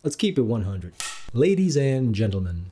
Let's keep it 100. Ladies and gentlemen,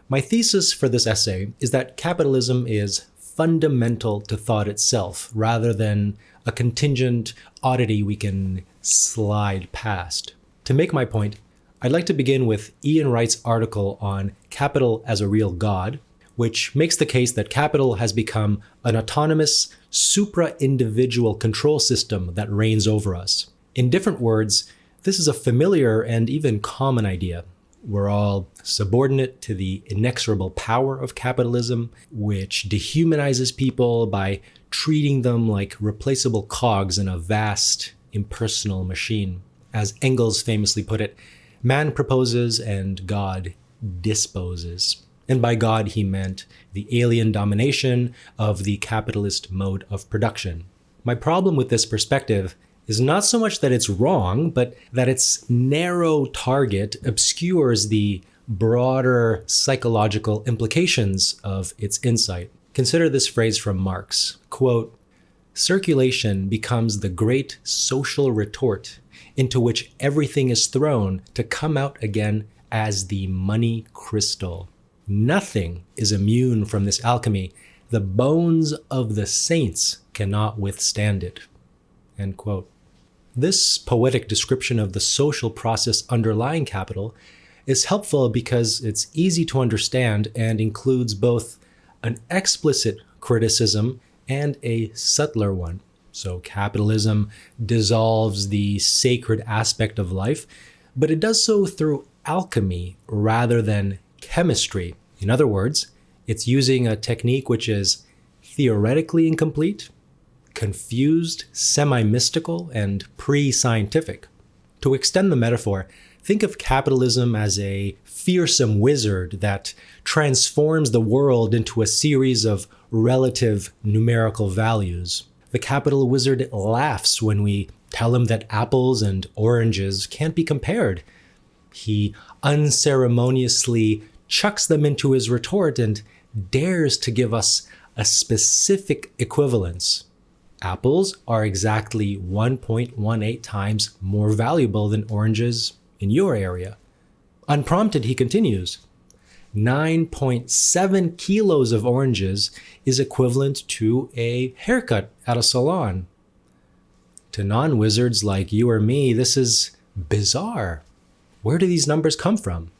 my thesis for this essay is that capitalism is fundamental to thought itself, rather than a contingent oddity we can slide past. To make my point, I'd like to begin with Ian Wright's article on Capital as a Real God, which makes the case that capital has become an autonomous, supra-individual control system that reigns over us. In different words, this is a familiar and even common idea. We're all subordinate to the inexorable power of capitalism, which dehumanizes people by treating them like replaceable cogs in a vast, impersonal machine. As Engels famously put it, man proposes and God disposes. And by God, he meant the alien domination of the capitalist mode of production. My problem with this perspective is not so much that it's wrong, but that its narrow target obscures the broader psychological implications of its insight. Consider this phrase from Marx, quote, "Circulation becomes the great social retort into which everything is thrown to come out again as the money crystal. Nothing is immune from this alchemy. The bones of the saints cannot withstand it." End quote. This poetic description of the social process underlying capital is helpful because it's easy to understand and includes both an explicit criticism and a subtler one. So capitalism dissolves the sacred aspect of life, but it does so through alchemy rather than chemistry. In other words, it's using a technique which is theoretically incomplete, confused, semi-mystical, and pre-scientific. To extend the metaphor, think of capitalism as a fearsome wizard that transforms the world into a series of relative numerical values. The capital wizard laughs when we tell him that apples and oranges can't be compared. He unceremoniously chucks them into his retort and dares to give us a specific equivalence. Apples are exactly 1.18 times more valuable than oranges in your area. Unprompted, he continues, 9.7 kilos of oranges is equivalent to a haircut at a salon. To non-wizards like you or me, this is bizarre. Where do these numbers come from?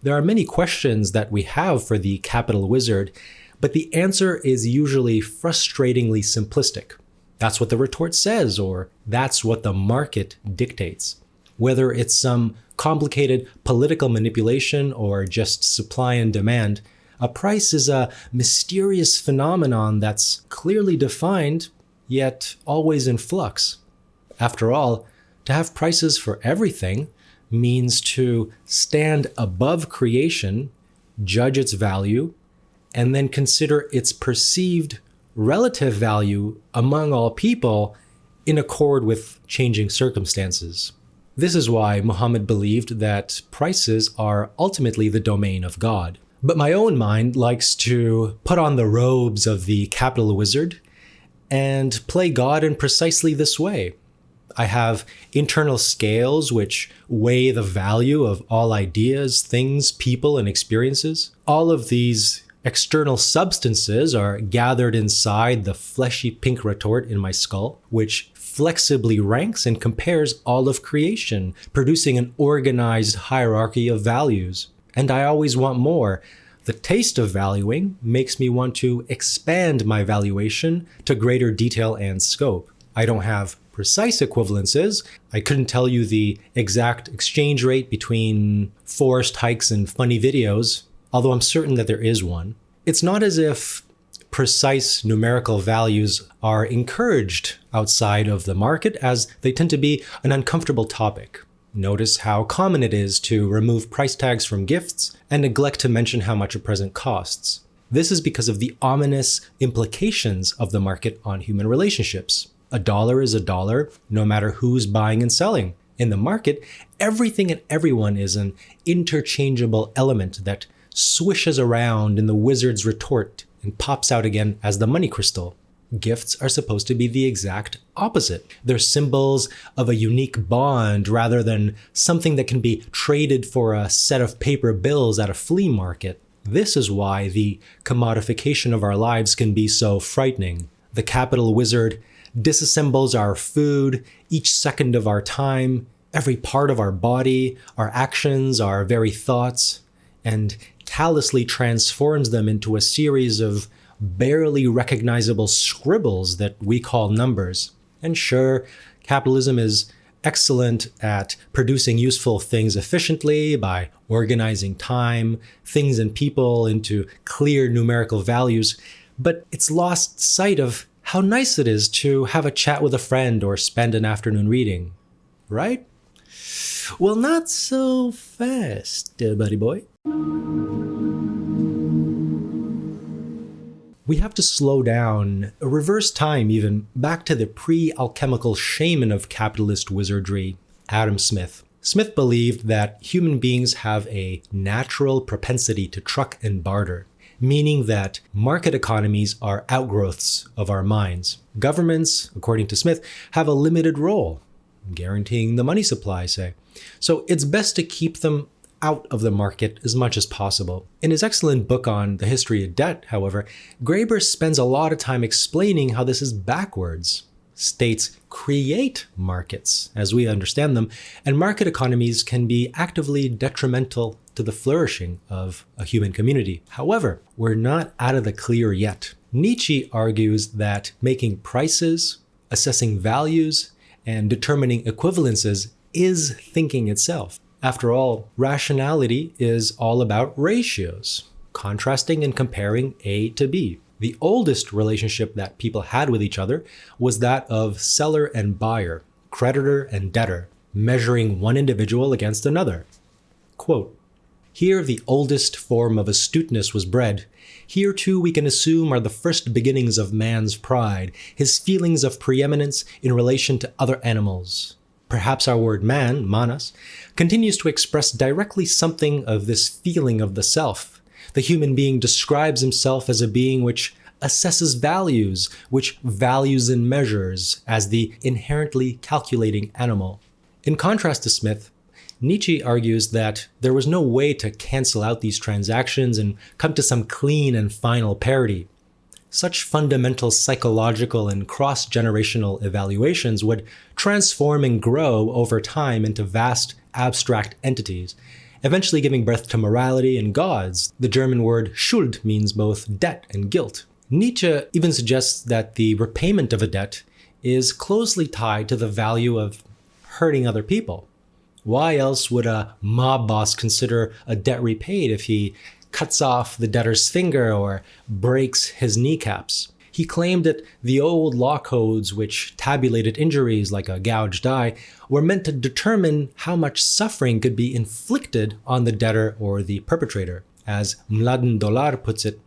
There are many questions that we have for the capital wizard, but the answer is usually frustratingly simplistic. That's what the retort says, or that's what the market dictates. Whether it's some complicated political manipulation or just supply and demand, a price is a mysterious phenomenon that's clearly defined, yet always in flux. After all, to have prices for everything means to stand above creation, judge its value, and then consider its perceived relative value among all people in accord with changing circumstances. This is why Muhammad believed that prices are ultimately the domain of God. But my own mind likes to put on the robes of the capital wizard and play God in precisely this way. I have internal scales which weigh the value of all ideas, things, people, and experiences. All of these external substances are gathered inside the fleshy pink retort in my skull, which flexibly ranks and compares all of creation, producing an organized hierarchy of values. And I always want more. The taste of valuing makes me want to expand my valuation to greater detail and scope. I don't have precise equivalences. I couldn't tell you the exact exchange rate between forest hikes and funny videos, although I'm certain that there is one. It's not as if precise numerical values are encouraged outside of the market, as they tend to be an uncomfortable topic. Notice how common it is to remove price tags from gifts and neglect to mention how much a present costs. This is because of the ominous implications of the market on human relationships. A dollar is a dollar, no matter who's buying and selling. In the market, everything and everyone is an interchangeable element that swishes around in the wizard's retort and pops out again as the money crystal. gifts are supposed to be the exact opposite. They're symbols of a unique bond rather than something that can be traded for a set of paper bills at a flea market. This is why the commodification of our lives can be so frightening. The capital wizard disassembles our food, each second of our time, every part of our body, our actions, our very thoughts, and callously transforms them into a series of barely recognizable scribbles that we call numbers. And sure, capitalism is excellent at producing useful things efficiently by organizing time, things, and people into clear numerical values, but it's lost sight of how nice it is to have a chat with a friend or spend an afternoon reading, right? Well, not so fast, buddy boy. We have to slow down, reverse time even, back to the pre-alchemical shaman of capitalist wizardry, Adam Smith. Smith believed that human beings have a natural propensity to truck and barter, meaning that market economies are outgrowths of our minds. Governments, according to Smith, have a limited role, guaranteeing the money supply, say. So it's best to keep them out of the market as much as possible. In his excellent book on the history of debt, however, Graeber spends a lot of time explaining how this is backwards. States create markets as we understand them, and market economies can be actively detrimental to the flourishing of a human community. However, we're not out of the clear yet. Nietzsche argues that making prices, assessing values, and determining equivalences is thinking itself. After all, rationality is all about ratios, contrasting and comparing A to B. The oldest relationship that people had with each other was that of seller and buyer, creditor and debtor, measuring one individual against another. Quote, "Here the oldest form of astuteness was bred. Here too we can assume are the first beginnings of man's pride, his feelings of preeminence in relation to other animals. Perhaps our word man, manas, continues to express directly something of this feeling of the self. The human being describes himself as a being which assesses values, which values and measures, as the inherently calculating animal." In contrast to Smith, Nietzsche argues that there was no way to cancel out these transactions and come to some clean and final parity. Such fundamental psychological and cross-generational evaluations would transform and grow over time into vast abstract entities, eventually giving birth to morality and gods. The German word Schuld means both debt and guilt. Nietzsche even suggests that the repayment of a debt is closely tied to the value of hurting other people. Why else would a mob boss consider a debt repaid if he cuts off the debtor's finger or breaks his kneecaps? He claimed that the old law codes which tabulated injuries like a gouged eye were meant to determine how much suffering could be inflicted on the debtor or the perpetrator. As 𝗙𝗂𝗀𝗃 puts it,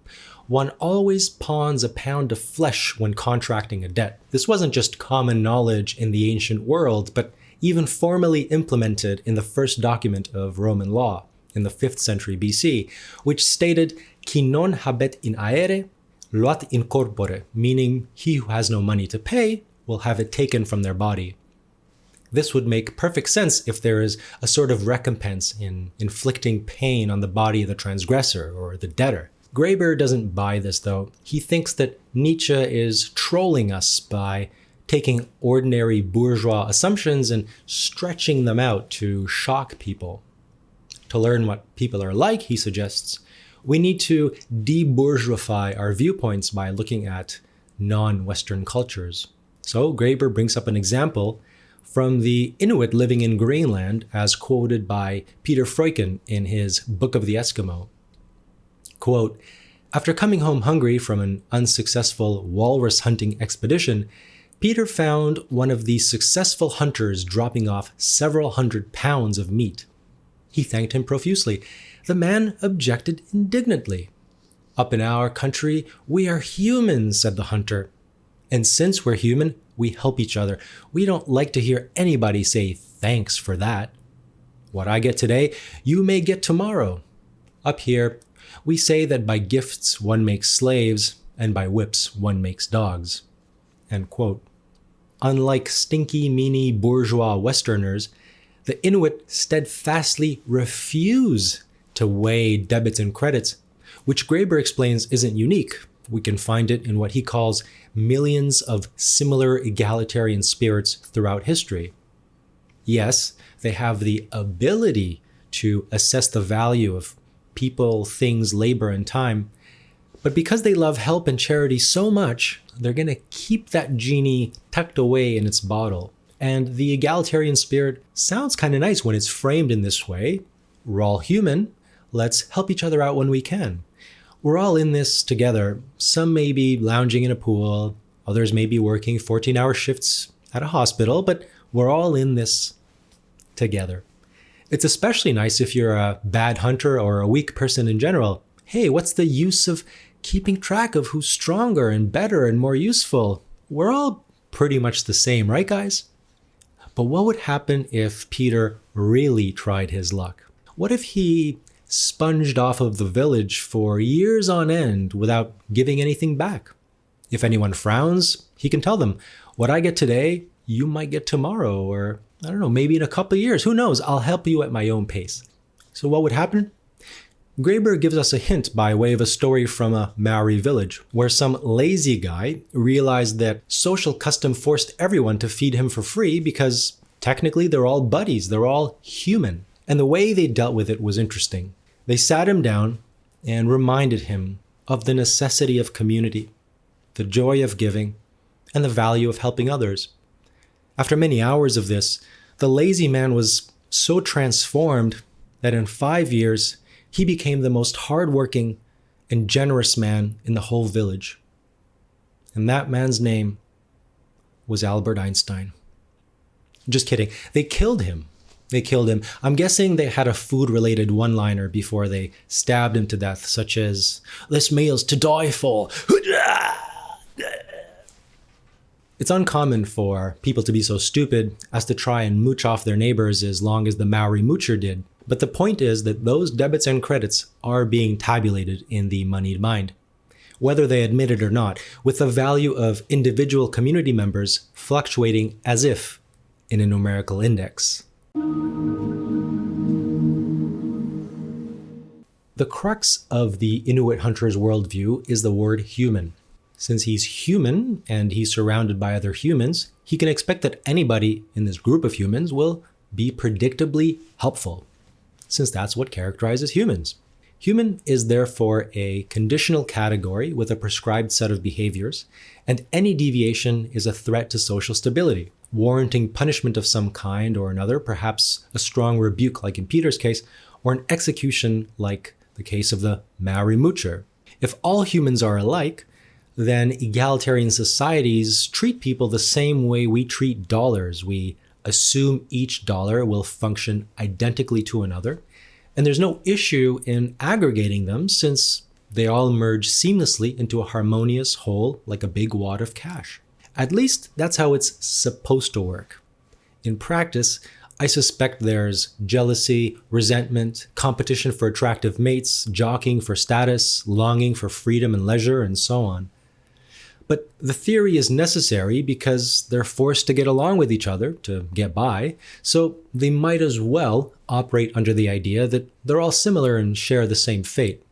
one always pawns a pound of flesh when contracting a debt. This wasn't just common knowledge in the ancient world, but even formally implemented in the first document of Roman law in the 5th century BC, which stated "qui non habet in aere, loat in corpore," meaning he who has no money to pay will have it taken from their body. This would make perfect sense if there is a sort of recompense in inflicting pain on the body of the transgressor or the debtor. Graeber doesn't buy this, though. He thinks that Nietzsche is trolling us by taking ordinary bourgeois assumptions and stretching them out to shock people. To learn what people are like, he suggests, we need to de-bourgeoify our viewpoints by looking at non-Western cultures. So Graeber brings up an example from the Inuit living in Greenland, as quoted by Peter Freuchen in his Book of the Eskimo. Quote, "After coming home hungry from an unsuccessful walrus hunting expedition, Peter found one of the successful hunters dropping off several hundred pounds of meat. He thanked him profusely. The man objected indignantly. 'Up in our country, we are humans,' said the hunter. 'And since we're human, we help each other. We don't like to hear anybody say thanks for that. What I get today, you may get tomorrow. Up here, we say that by gifts one makes slaves, and by whips one makes dogs.' End quote. Unlike stinky, meanie bourgeois Westerners, the Inuit steadfastly refuse to weigh debits and credits, which Graeber explains isn't unique. We can find it in what he calls millions of similar egalitarian spirits throughout history. Yes, they have the ability to assess the value of people, things, labor, and time, but because they love help and charity so much, they're going to keep that genie tucked away in its bottle. And the egalitarian spirit sounds kind of nice when it's framed in this way. We're all human. Let's help each other out when we can. We're all in this together. Some may be lounging in a pool. Others may be working 14-hour shifts at a hospital, but we're all in this together. It's especially nice if you're a bad hunter or a weak person in general. Hey, what's the use of keeping track of who's stronger and better and more useful? We're all pretty much the same, right, guys? But what would happen if Peter really tried his luck? What if he sponged off of the village for years on end without giving anything back? If anyone frowns, he can tell them, what I get today, you might get tomorrow, or I don't know, maybe in a couple of years. Who knows? I'll help you at my own pace. So what would happen? Graeber gives us a hint by way of a story from a Maori village, where some lazy guy realized that social custom forced everyone to feed him for free because technically they're all buddies, they're all human. And the way they dealt with it was interesting. They sat him down and reminded him of the necessity of community, the joy of giving, and the value of helping others. After many hours of this, the lazy man was so transformed that in 5 years, he became the most hardworking and generous man in the whole village. And that man's name was Albert Einstein. Just kidding. They killed him. I'm guessing they had a food-related one-liner before they stabbed him to death, such as, "This meal's to die for." It's uncommon for people to be so stupid as to try and mooch off their neighbors as long as the Maori moocher did. But the point is that those debits and credits are being tabulated in the moneyed mind, whether they admit it or not, with the value of individual community members fluctuating as if in a numerical index. The crux of the Inuit hunter's worldview is the word human. Since he's human and he's surrounded by other humans, he can expect that anybody in this group of humans will be predictably helpful, since that's what characterizes humans. Human is therefore a conditional category with a prescribed set of behaviors, and any deviation is a threat to social stability, warranting punishment of some kind or another, perhaps a strong rebuke like in Peter's case, or an execution like the case of the Maori moocher. If all humans are alike, then egalitarian societies treat people the same way we treat dollars. We assume each dollar will function identically to another, and there's no issue in aggregating them since they all merge seamlessly into a harmonious whole like a big wad of cash. At least that's how it's supposed to work. In practice, I suspect there's jealousy, resentment, competition for attractive mates, jockeying for status, longing for freedom and leisure, and so on. But the theory is necessary because they're forced to get along with each other to get by, so they might as well operate under the idea that they're all similar and share the same fate.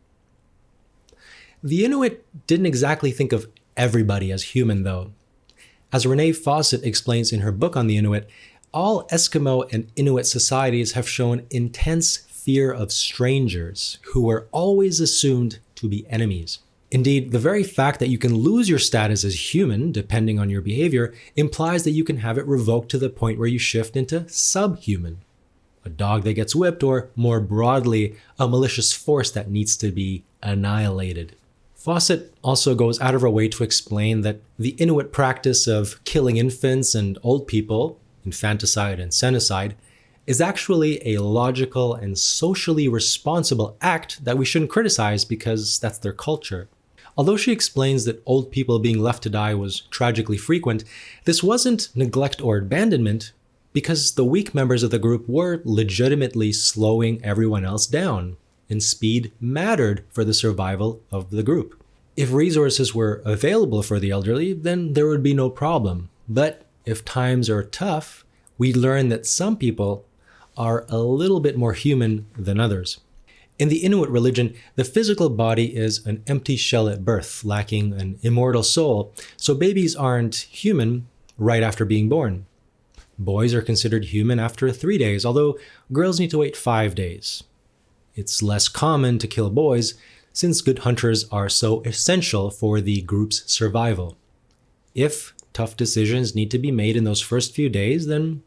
The Inuit didn't exactly think of everybody as human, though. As 𝗙𝗂𝗧𝗏 explains in her book on the Inuit, all Eskimo and Inuit societies have shown intense fear of strangers who were always assumed to be enemies. Indeed, the very fact that you can lose your status as human, depending on your behavior, implies that you can have it revoked to the point where you shift into subhuman. A dog that gets whipped, or more broadly, a malicious force that needs to be annihilated. 𝗙𝗂𝗧𝗏 also goes out of her way to explain that the Inuit practice of killing infants and old people, infanticide and senicide, is actually a logical and socially responsible act that we shouldn't criticize because that's their culture. Although she explains that old people being left to die was tragically frequent, this wasn't neglect or abandonment because the weak members of the group were legitimately slowing everyone else down, and speed mattered for the survival of the group. If resources were available for the elderly, then there would be no problem. But if times are tough, we learn that some people are a little bit more human than others. In the Inuit religion, the physical body is an empty shell at birth, lacking an immortal soul, so babies aren't human right after being born. Boys are considered human after 3 days, although girls need to wait 5 days. It's less common to kill boys, since good hunters are so essential for the group's survival. If tough decisions need to be made in those first few days, then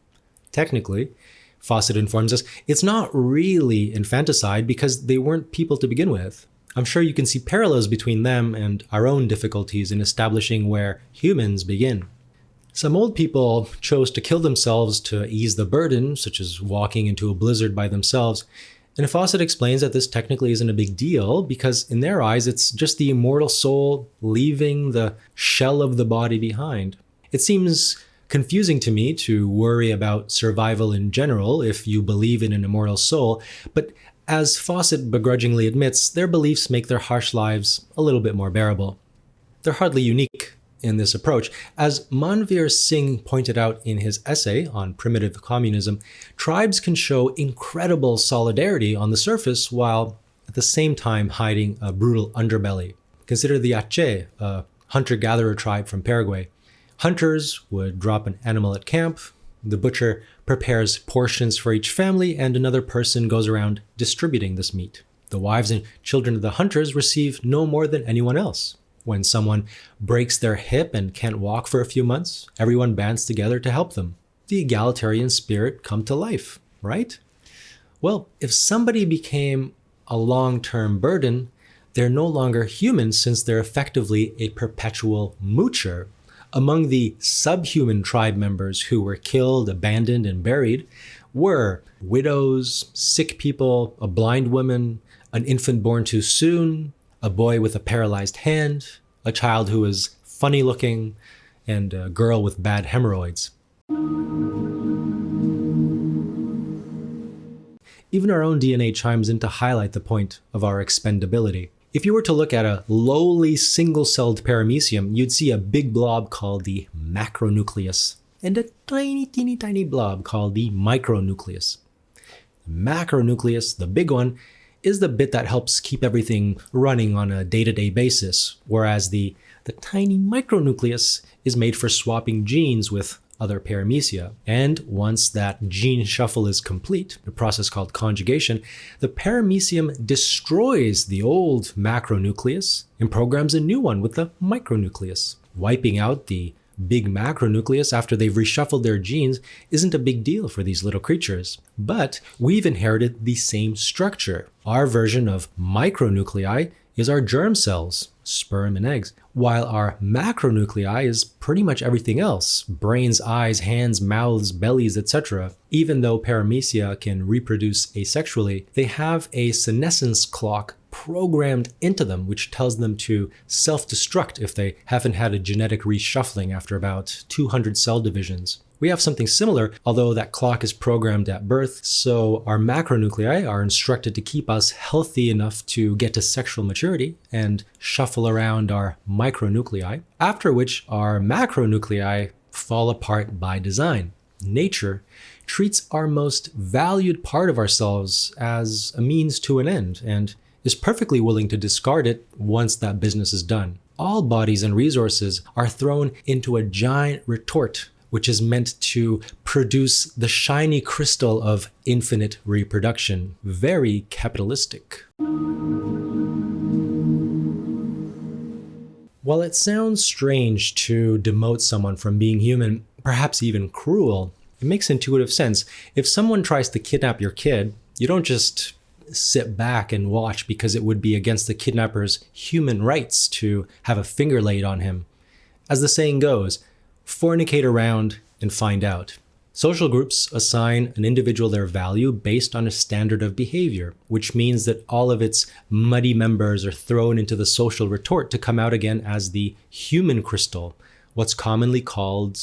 technically, Fawcett informs us, it's not really infanticide because they weren't people to begin with. I'm sure you can see parallels between them and our own difficulties in establishing where humans begin. Some old people chose to kill themselves to ease the burden, such as walking into a blizzard by themselves. And Fawcett explains that this technically isn't a big deal because in their eyes, it's just the immortal soul leaving the shell of the body behind. It seems confusing to me to worry about survival in general if you believe in an immortal soul, but as Fawcett begrudgingly admits, their beliefs make their harsh lives a little bit more bearable. They're hardly unique in this approach. As Manveer Singh pointed out in his essay on primitive communism, tribes can show incredible solidarity on the surface while at the same time hiding a brutal underbelly. Consider the 𝗙𝗂𝗃𝗁𝗁, a hunter-gatherer tribe from Paraguay. Hunters would drop an animal at camp, the butcher prepares portions for each family, and another person goes around distributing this meat. The wives and children of the hunters receive no more than anyone else. When someone breaks their hip and can't walk for a few months, everyone bands together to help them. The egalitarian spirit come to life, right? Well, if somebody became a long-term burden, they're no longer human since they're effectively a perpetual moocher. Among the subhuman tribe members who were killed, abandoned, and buried were widows, sick people, a blind woman, an infant born too soon, a boy with a paralyzed hand, a child who was funny looking, and a girl with bad hemorrhoids. Even our own DNA chimes in to highlight the point of our expendability. If you were to look at a lowly single-celled paramecium, you'd see a big blob called the macronucleus and a tiny, teeny, tiny blob called the micronucleus. The macronucleus, the big one, is the bit that helps keep everything running on a day-to-day basis, whereas the tiny micronucleus is made for swapping genes with other paramecia. And once that gene shuffle is complete, the process called conjugation, the paramecium destroys the old macronucleus and programs a new one with the micronucleus. Wiping out the big macronucleus after they've reshuffled their genes isn't a big deal for these little creatures. But we've inherited the same structure. Our version of micronuclei is our germ cells, sperm and eggs, while our macronuclei is pretty much everything else, brains, eyes, hands, mouths, bellies, etc. Even though paramecia can reproduce asexually, they have a senescence clock programmed into them, which tells them to self-destruct if they haven't had a genetic reshuffling after about 200 cell divisions. We have something similar, although that clock is programmed at birth, so our macronuclei are instructed to keep us healthy enough to get to sexual maturity and shuffle around our micronuclei, after which our macronuclei fall apart by design. Nature treats our most valued part of ourselves as a means to an end, and is perfectly willing to discard it once that business is done. All bodies and resources are thrown into a giant retort, which is meant to produce the shiny crystal of infinite reproduction. Very capitalistic. While it sounds strange to demote someone from being human, perhaps even cruel, it makes intuitive sense. If someone tries to kidnap your kid, you don't just sit back and watch because it would be against the kidnapper's human rights to have a finger laid on him. As the saying goes, fornicate around and find out. Social groups assign an individual their value based on a standard of behavior, which means that all of its muddy members are thrown into the social retort to come out again as the human crystal, what's commonly called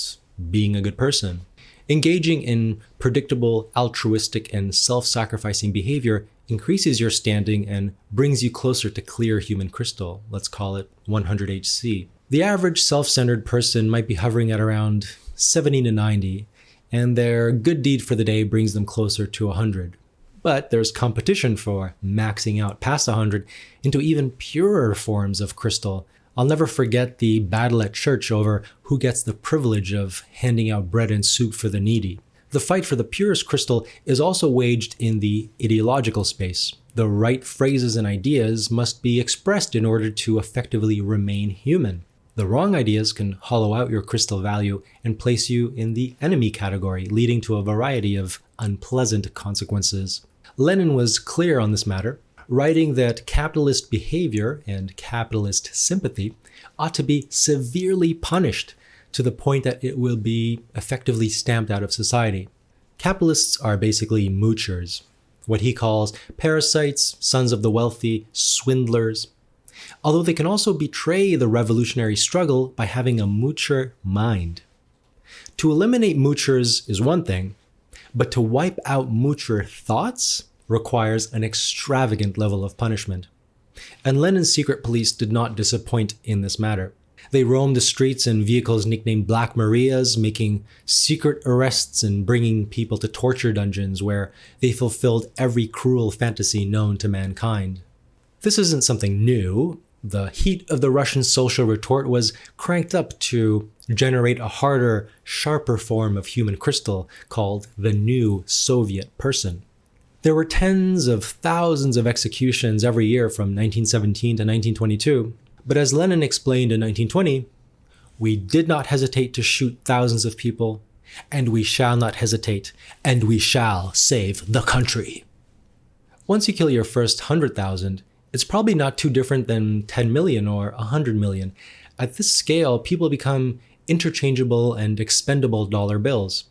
being a good person. Engaging in predictable, altruistic, and self-sacrificing behavior increases your standing and brings you closer to clear human crystal. Let's call it 100 HC. The average self-centered person might be hovering at around 70 to 90, and their good deed for the day brings them closer to 100. But there's competition for maxing out past 100 into even purer forms of crystal. I'll never forget the battle at church over who gets the privilege of handing out bread and soup for the needy. The fight for the purest crystal is also waged in the ideological space. The right phrases and ideas must be expressed in order to effectively remain human. The wrong ideas can hollow out your crystal value and place you in the enemy category, leading to a variety of unpleasant consequences. Lenin was clear on this matter, writing that capitalist behavior and capitalist sympathy ought to be severely punished to the point that it will be effectively stamped out of society. Capitalists are basically moochers, what he calls parasites, sons of the wealthy, swindlers. Although they can also betray the revolutionary struggle by having a moocher mind. To eliminate moochers is one thing, but to wipe out moocher thoughts requires an extravagant level of punishment. And Lenin's secret police did not disappoint in this matter. They roamed the streets in vehicles nicknamed Black Marias, making secret arrests and bringing people to torture dungeons where they fulfilled every cruel fantasy known to mankind. This isn't something new. The heat of the Russian social retort was cranked up to generate a harder, sharper form of human crystal called the new Soviet person. There were tens of thousands of executions every year from 1917 to 1922, but as Lenin explained in 1920, we did not hesitate to shoot thousands of people, and we shall not hesitate, and we shall save the country. Once you kill your first 100,000, it's probably not too different than 10 million or 100 million. At this scale, people become interchangeable and expendable dollar bills,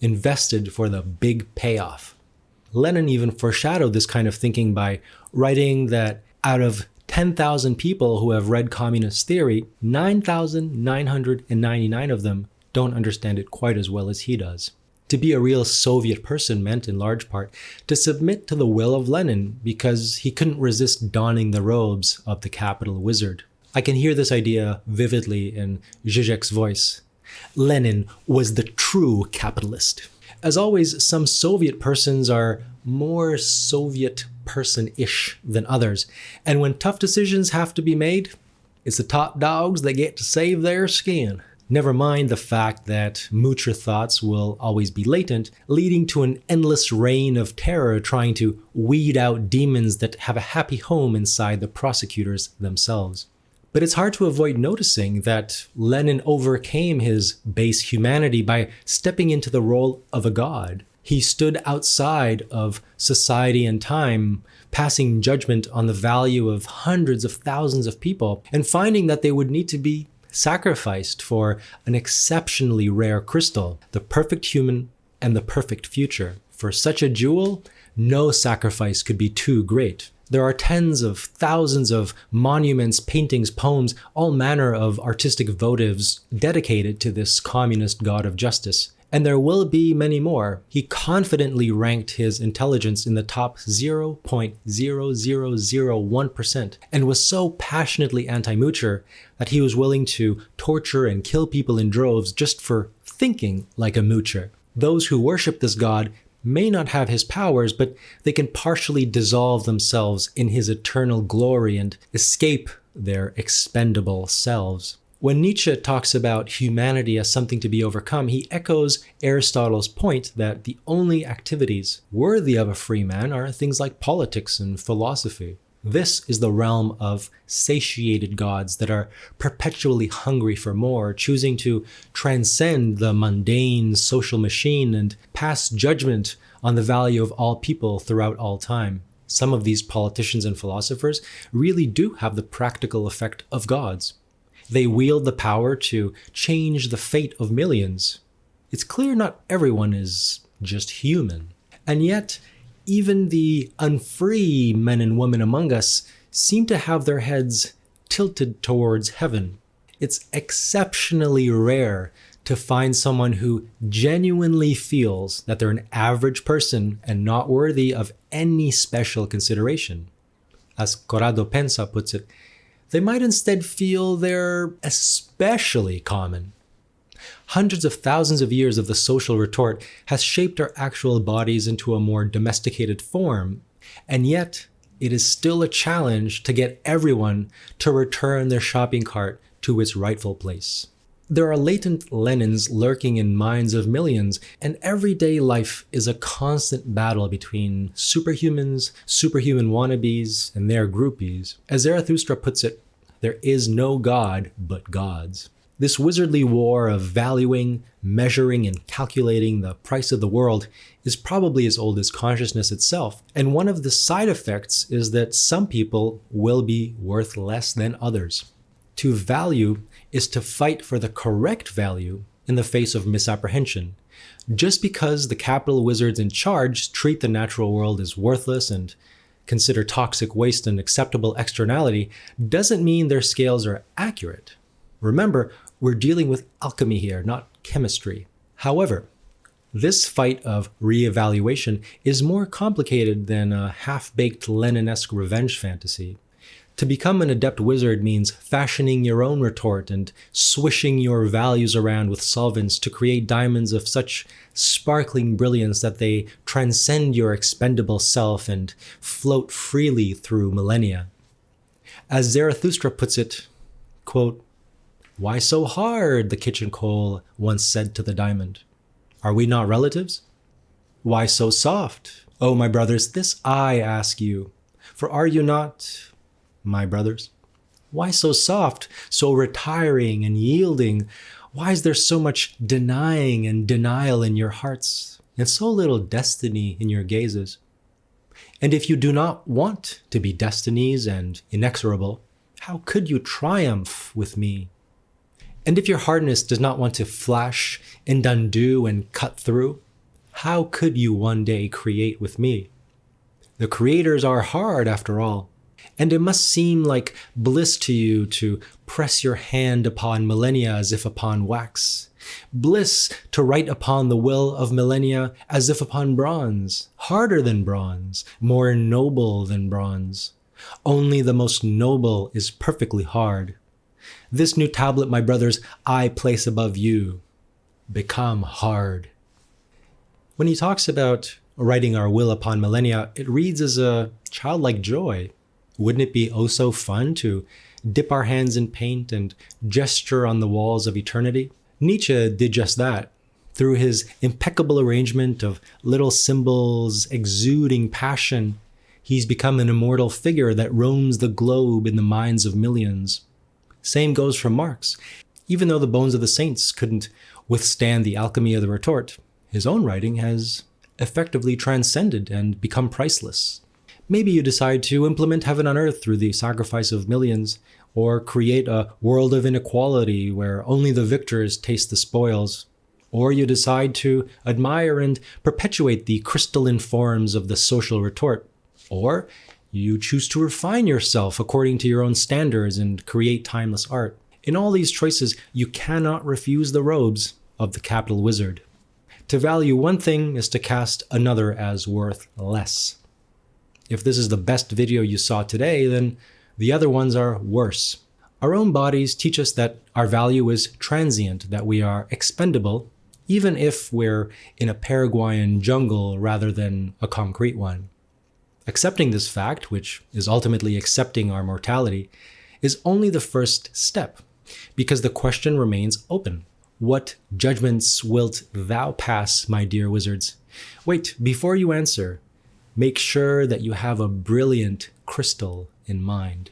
invested for the big payoff. Lenin even foreshadowed this kind of thinking by writing that out of 10,000 people who have read communist theory, 9,999 of them don't understand it quite as well as he does. To be a real Soviet person meant, in large part, to submit to the will of Lenin because he couldn't resist donning the robes of the capital wizard. I can hear this idea vividly in Zizek's voice. Lenin was the true capitalist. As always, some Soviet persons are more Soviet person-ish than others, and when tough decisions have to be made, it's the top dogs that get to save their skin. Never mind the fact that moocher thoughts will always be latent, leading to an endless reign of terror trying to weed out demons that have a happy home inside the prosecutors themselves. But it's hard to avoid noticing that Lenin overcame his base humanity by stepping into the role of a god. He stood outside of society and time, passing judgment on the value of hundreds of thousands of people, and finding that they would need to be sacrificed for an exceptionally rare crystal, the perfect human and the perfect future. For such a jewel, no sacrifice could be too great. There are tens of thousands of monuments, paintings, poems, all manner of artistic votives dedicated to this communist god of justice. And there will be many more. He confidently ranked his intelligence in the top 0.0001% and was so passionately anti-moocher that he was willing to torture and kill people in droves just for thinking like a moocher. Those who worship this god may not have his powers, but they can partially dissolve themselves in his eternal glory and escape their expendable selves. When Nietzsche talks about humanity as something to be overcome, he echoes Aristotle's point that the only activities worthy of a free man are things like politics and philosophy. This is the realm of satiated gods that are perpetually hungry for more, choosing to transcend the mundane social machine and pass judgment on the value of all people throughout all time. Some of these politicians and philosophers really do have the practical effect of gods. They wield the power to change the fate of millions. It's clear not everyone is just human. And yet, even the unfree men and women among us seem to have their heads tilted towards heaven. It's exceptionally rare to find someone who genuinely feels that they're an average person and not worthy of any special consideration. As 𝗙𝗪𝗀𝗃 puts it, they might instead feel they're especially common. Hundreds of thousands of years of the social retort has shaped our actual bodies into a more domesticated form, and yet it is still a challenge to get everyone to return their shopping cart to its rightful place. There are latent Lenins lurking in minds of millions, and everyday life is a constant battle between superhumans, superhuman wannabes, and their groupies. As Zarathustra puts it, there is no God but gods. This wizardly war of valuing, measuring, and calculating the price of the world is probably as old as consciousness itself, and one of the side effects is that some people will be worth less than others. To value is to fight for the correct value in the face of misapprehension. Just because the capital wizards in charge treat the natural world as worthless and consider toxic waste an acceptable externality doesn't mean their scales are accurate. Remember, we're dealing with alchemy here, not chemistry. However, this fight of re-evaluation is more complicated than a half-baked Lenin-esque revenge fantasy. To become an adept wizard means fashioning your own retort and swishing your values around with solvents to create diamonds of such sparkling brilliance that they transcend your expendable self and float freely through millennia. As Zarathustra puts it, quote, "Why so hard?" the kitchen coal once said to the diamond. "Are we not relatives? Why so soft? Oh, my brothers, this I ask you, for are you not my brothers? Why so soft, so retiring and yielding? Why is there so much denying and denial in your hearts, and so little destiny in your gazes? And if you do not want to be destinies and inexorable, how could you triumph with me? And if your hardness does not want to flash and undo and cut through, how could you one day create with me? The creators are hard after all, and it must seem like bliss to you to press your hand upon millennia as if upon wax. Bliss to write upon the will of millennia as if upon bronze, harder than bronze, more noble than bronze. Only the most noble is perfectly hard. This new tablet, my brothers, I place above you. Become hard. When he talks about writing our will upon millennia, it reads as a childlike joy. Wouldn't it be oh so fun to dip our hands in paint and gesture on the walls of eternity? Nietzsche did just that. Through his impeccable arrangement of little symbols exuding passion, he's become an immortal figure that roams the globe in the minds of millions. Same goes for Marx. Even though the bones of the saints couldn't withstand the alchemy of the retort, his own writing has effectively transcended and become priceless. Maybe you decide to implement heaven on earth through the sacrifice of millions, or create a world of inequality where only the victors taste the spoils. Or you decide to admire and perpetuate the crystalline forms of the social retort. Or you choose to refine yourself according to your own standards and create timeless art. In all these choices, you cannot refuse the robes of the capital wizard. To value one thing is to cast another as worth less. If this is the best video you saw today, then the other ones are worse. Our own bodies teach us that our value is transient, that we are expendable, even if we're in a Paraguayan jungle rather than a concrete one. Accepting this fact, which is ultimately accepting our mortality, is only the first step, because the question remains open. What judgments wilt thou pass, my dear wizards? Wait, before you answer, make sure that you have a brilliant crystal in mind.